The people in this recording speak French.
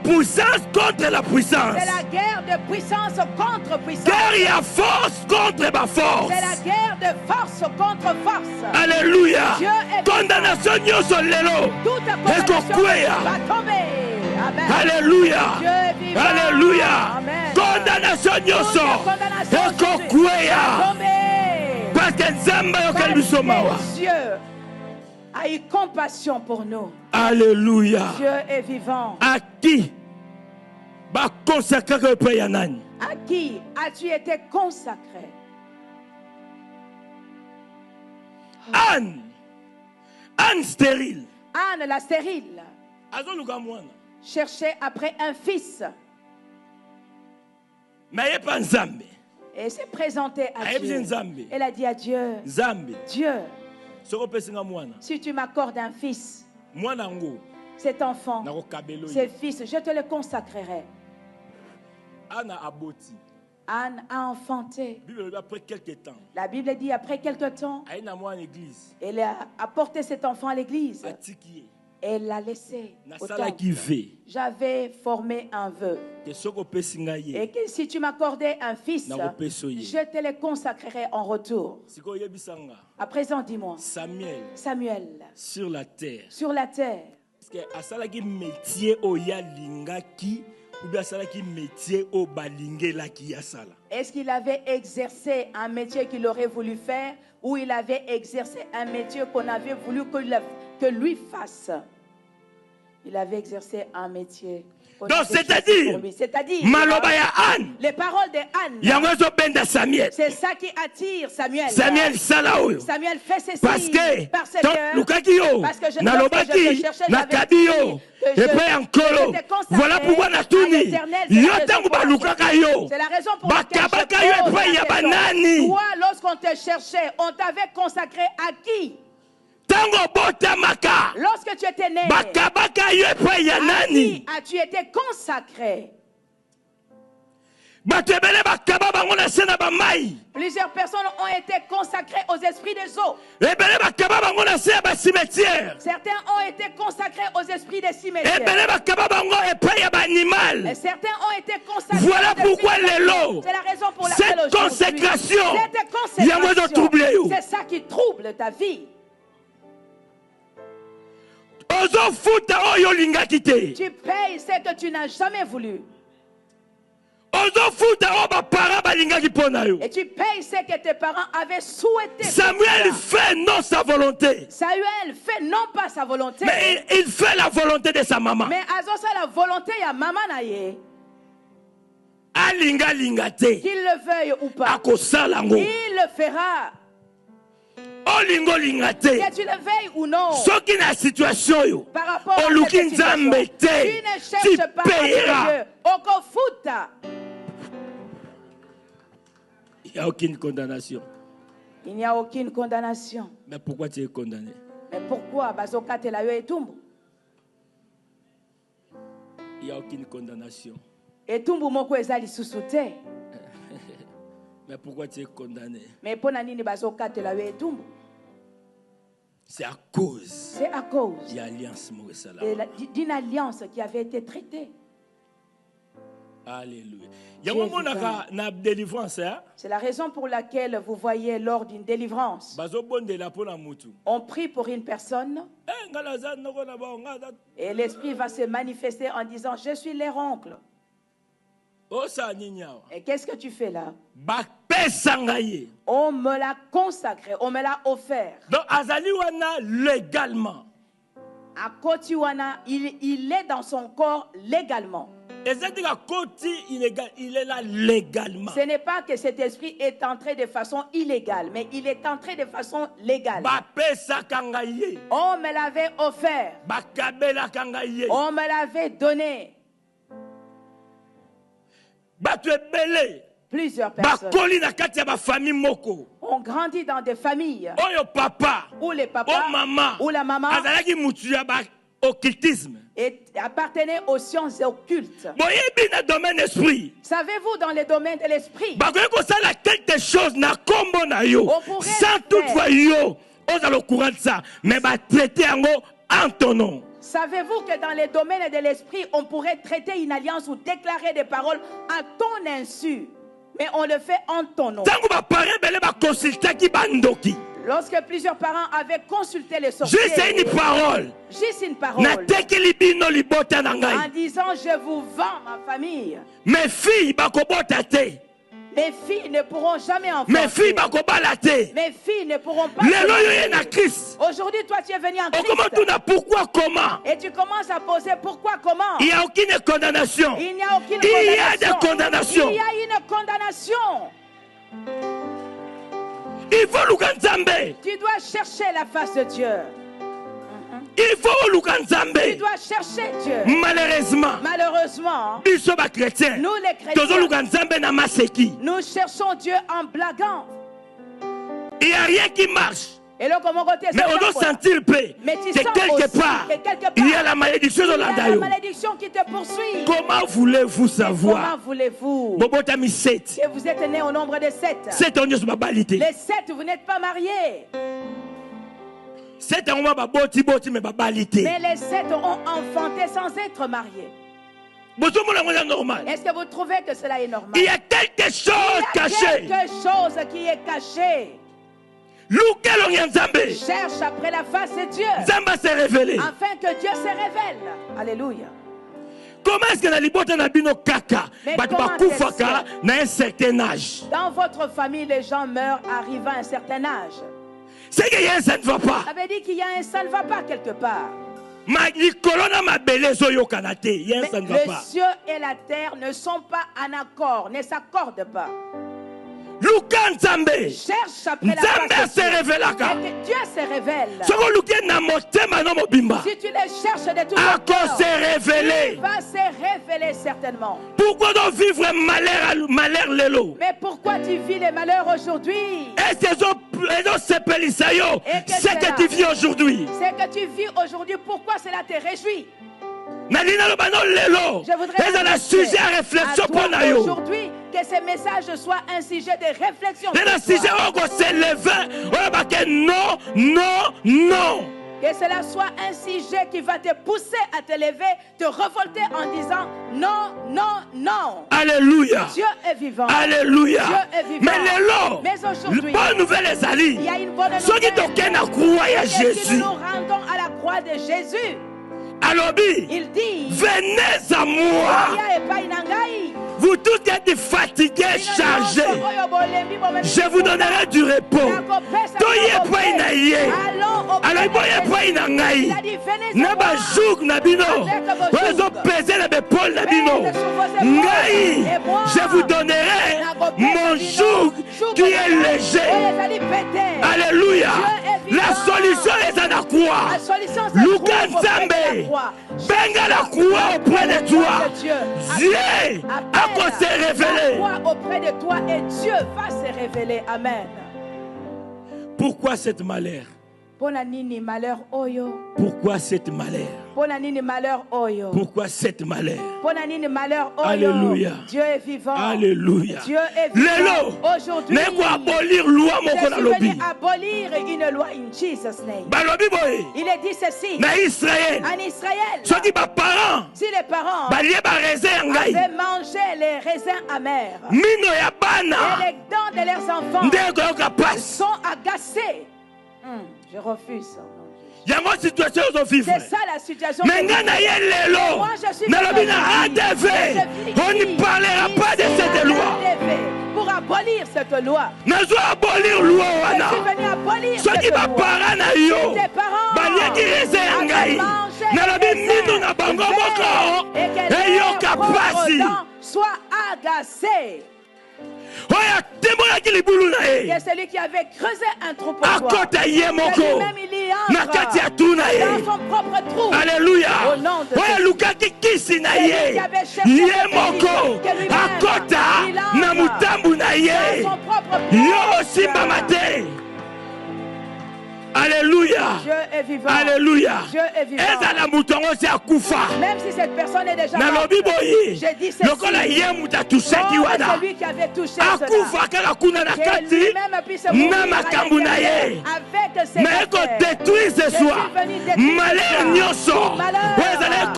puissance contre la puissance. C'est la guerre de puissance contre puissance. Guerre, il y a force contre ma force. C'est la guerre de force contre force. Alléluia. Dieu est Condamnation nyonso lelo. Toute condamnation va tomber. Amen. Alléluia. Dieu est vivant. Alléluia. Amen. Condamnation nyonso. Ekokwea. Parce que Nzamba yokel biso mawa. Dieu a eu compassion pour nous. Alléluia. Dieu est vivant. À qui ba consacrer que près yanani? À qui as-tu été consacré? Anne. Anne stérile. Anne la stérile Azoluka mwana. cherchait après un fils Mais pas Nzambe. et s'est présentée à Ayebi Dieu. Nzambe. Elle a dit à Dieu, Nzambe. Dieu, Soko pesinga mwana. si tu m'accordes un fils, Mwana ngo. cet enfant, Nako kabelo. ce fils, je te le consacrerai. Anna aboti. Anne a enfanté. Bible après quelques temps. La Bible dit après quelque temps, Aïna moi en église. elle a apporté cet enfant à l'église. Atiki. Elle l'a laissé au Nasala temple. qui veut. J'avais formé un vœu. Que soko pesinga ye. Et que si tu m'accordais un fils, Nako peso ye. je te le consacrerai en retour. Siko yebisanga. À présent, dis-moi, Samuel Samuel, sur la terre. sur la terre, Parce que asala ki métier oya lingaki ou bien asala ki métier o balingela ki asala. est-ce qu'il avait exercé un métier qu'il aurait voulu faire ou il avait exercé un métier qu'on avait voulu que lui fasse? Il avait exercé un métier. qu'on Donc, avait choisi c'est-à-dire, pour lui. C'est-à-dire, Maloba ya Anne. les paroles de Anne, Yango zo benda Samuel. c'est ça qui attire Samuel. Samuel salaoyo. Samuel fait ceci Parce que que lukaki yo parce que je nalobaki cherchais, nakadi yo que je- epe ankolo. j'étais consacré Voilà pourquoi à natuni l'Éternel, c'est la yo raison tango pour balukaka yo c'est la raison pour laquelle je bakabaka yo pose epe la ya question. banani Toi, lorsqu'on te cherchait, on t'avait consacré à qui? tango botamaka Lorsque tu étais né, bakabaka yo epe ya à nani qui as-tu été consacré? bato ebele bakaba bango na se na bamai Plusieurs personnes ont été consacrées aux esprits des eaux. ebele bakaba bango na se ya basimetiere Certains ont été consacrés aux esprits des cimetières. ebele bakaba bango epe ya Et baanimal. certains ont été consacrés Voilà aux esprits pourquoi des lelo, animaux. C'est la raison pour laquelle cette aujourd'hui, consécration, cette yango ezotroubler yo. c'est ça qui trouble ta vie. ozofuta oyo olingaki te Tu payes ce que tu n'as jamais voulu. ozofuta oyo bapara balingaki mpo na yo. Et tu payes ce que tes parents avaient souhaité. Samuel pour toi. fait non sa volonté, Samuel fait non pas sa volonté, mais il fait la volonté de sa maman. mais azosa la volonté ya maman na ye. Alinga te Qu'il le veuille ou pas, akosala ngo il le fera. olinga te Que tu le veuilles ou non. soki na situation yo Par rapport à oluki cette situation, nzambe tu te ne tu cherches pas à payeras. Dieu. Okofuta. Il n'y a aucune condamnation. Il n'y a aucune condamnation. Mais pourquoi tu es condamné? Mais pourquoi bazokate la yo etumbu? Il n'y a aucune condamnation. Etumbu moko ezali susute. Mais pourquoi tu es condamné? Mais pona nini bazokate la yo etumbu? C'est à cause C'est à cause de l'alliance Moresala. d'une alliance qui avait été traitée. Alléluia. Il y a un moment na délivrance, hein? C'est la raison pour laquelle vous voyez lors d'une délivrance, on prie pour une personne et l'esprit va se manifester en disant je suis leur oncle. Et qu'est-ce que tu fais là? On me l'a consacré, on me l'a offert. Donc azaliwana légalement. À Kotiwana, il est dans son corps légalement. Il est là légalement. Ce n'est pas que cet esprit est entré de façon illégale, mais il est entré de façon légale. On me l'avait offert. On me l'avait donné. Plusieurs personnes ont grandi dans des familles où les papas ou la maman appartenaient aux sciences occultes. Savez-vous dans le domaine de l'esprit, quelque chose na kombo na yo sans toutefois yo aux au courant de ça mais traiter en ton nom. Savez-vous que dans les domaines de l'esprit, on pourrait traiter une alliance ou déclarer des paroles à ton insu, mais on le fait en ton nom. Lorsque plusieurs parents avaient consulté les sorciers, juste une parole, en disant je vous vends ma famille. Mes filles Mes filles ne pourront jamais enfanter. mes filles Mes filles ne pourront pas. Aujourd'hui, toi, tu es venu en Christ. Pourquoi, comment? Et tu commences à poser pourquoi, comment. Il n'y a aucune condamnation. Il n'y a aucune Il y a condamnation. des condamnations. Il y a une condamnation. Il faut Lukanzambe. Tu dois chercher la face de Dieu. Il faut Tu Lukanzambe. dois chercher Dieu. Malheureusement, Malheureusement, nous sommes chrétiens. nous les chrétiens, nous cherchons Dieu en blaguant. Il n'y a rien qui marche. Et là, comment côté, Mais on doit sentir paix. mais tu Que sens quelque aussi part, que quelque part, il y a la malédiction dans il y la a la daïo. malédiction qui te poursuit. Comment voulez-vous Comment savoir? voulez-vous Bobotami 7. que vous êtes né au nombre de 7? 7 ans, sur ma balité. Les 7, vous n'êtes pas mariés. 7 ans, ma boti, mais ma balité. Mais les 7 ont enfanté sans être mariés. Normal. Est-ce que vous trouvez que cela est normal? Il y a quelque chose Il y a caché. quelque chose qui est caché. Cherche après la face de Dieu. Zamba s'est révélé. Afin que Dieu se révèle. Alléluia. Comment est-ce que la libota n'a bino kaka? Mais Bat comment bakufaka na un certain âge. Dans votre famille, les gens meurent arrivant à un certain âge. C'est que ça ne va pas. Ça veut dire qu'il y a un ça ne va pas quelque part. Ma likolona ma belezo yo kanate. Mais Ça ne va le pas. ciel et la terre ne sont pas en accord, ne s'accordent pas. Lukan Nzambe. Cherche après la Nzambe face se de Dieu. révélaka. Et que Dieu se révèle. Soko luki na motema no mobimba. Si tu les cherches de tout À ton cœur, cause se révéler. il va se révéler certainement. Pourquoi donc vivre malheur lelo? Mais pourquoi tu vis les malheurs aujourd'hui? Est-ce qu'ils ont sepelisa yo? Et que C'est c'est que là. tu vis aujourd'hui. C'est que tu vis aujourd'hui. Pourquoi cela te réjouit? Nalina lo bano lelo. Je voudrais C'est un sujet à réflexion pour toi nayo. aujourd'hui que ces messages soient un sujet de réflexion. C'est un pour toi. sujet où on s'est levé. On a marqué non, non, non. Que cela soit un sujet qui va te pousser à te lever, te révolter en disant non, non, non. Alléluia. Dieu est vivant. Alléluia. Dieu est vivant. Mais lelo, Mais aujourd'hui, bonne nouvelle les alliés. il y a une bonne Ceux qui nouvelle. toquent à croix à Et si Jésus. nous nous rendons à la croix de Jésus, Alobi, il dit, venez à moi. Vous tous qui êtes fatigués, chargés, je vous donnerai du repos. Toye pa inaye. Alors boye pa inangai. Na ba joug na bino. Ozo peser na bepol na bino. Ngai, je vous donnerai mon joug qui est léger. Alléluia. La solution est à la croix. Luka Nzambe. Benga la croix auprès de toi. Dieu a quoi se révéler. Auprès de toi et Dieu va se révéler. Amen. Pourquoi cette malheur? Pona nini malheur oyo. Pourquoi cette malheur? Pona nini malheur oyo. Pourquoi cette malheur? Pona nini malheur oyo. Alléluia. Dieu est vivant. Alléluia. Dieu est vivant. Lelo. Aujourd'hui, Ne quoi abolir loi mon je na suis lobby. venu abolir une loi in Jesus' name. Balobi boy. Il est dit ceci. Na Israël. En Israël, Ceux qui ba parents. si les parents Balie ba raisin ngai. avaient mangé les raisins amers Mino ya et bana. les dents de leurs enfants Ndeko ka passe. sont agacés. Je refuse ça. Yango situation zo vivre. C'est ça la situation. Mais que nga na ye lelo. moi, je suis Na lobi na venu ADV. On ne parlera pas de cette loi. pour abolir cette loi. Nazo abolir loi Je wana. suis venu abolir Ceux qui cette ba loi. parents na yo. Tes parents Baliaki raisin ngai. Na lobi mino na bango moko. et que E yo leurs ka propres pasi. dents soient agacés. Oya tembolaki libulu na Que ye. celui qui avait creusé un trou pour toi, Akota ye que moko. lui-même il y Na kati ya tu na dans ye. son propre trou. Alléluia. Au nom de Oya Jésus. lukaki kisi na Celui ye. qui avait cherché Ye le moko. que lui-même Akota il entre na mutambu na dans ye. son propre Yo place. osimbama te. Alléluia. Dieu est vivant. Alléluia. Dieu est vivant. Même si cette personne est déjà morte, j'ai dit ceci. C'est celui qui avait touché cela. Que lui-même puisse mourir avec ses mais qu'on détruise ce soir. Malheur,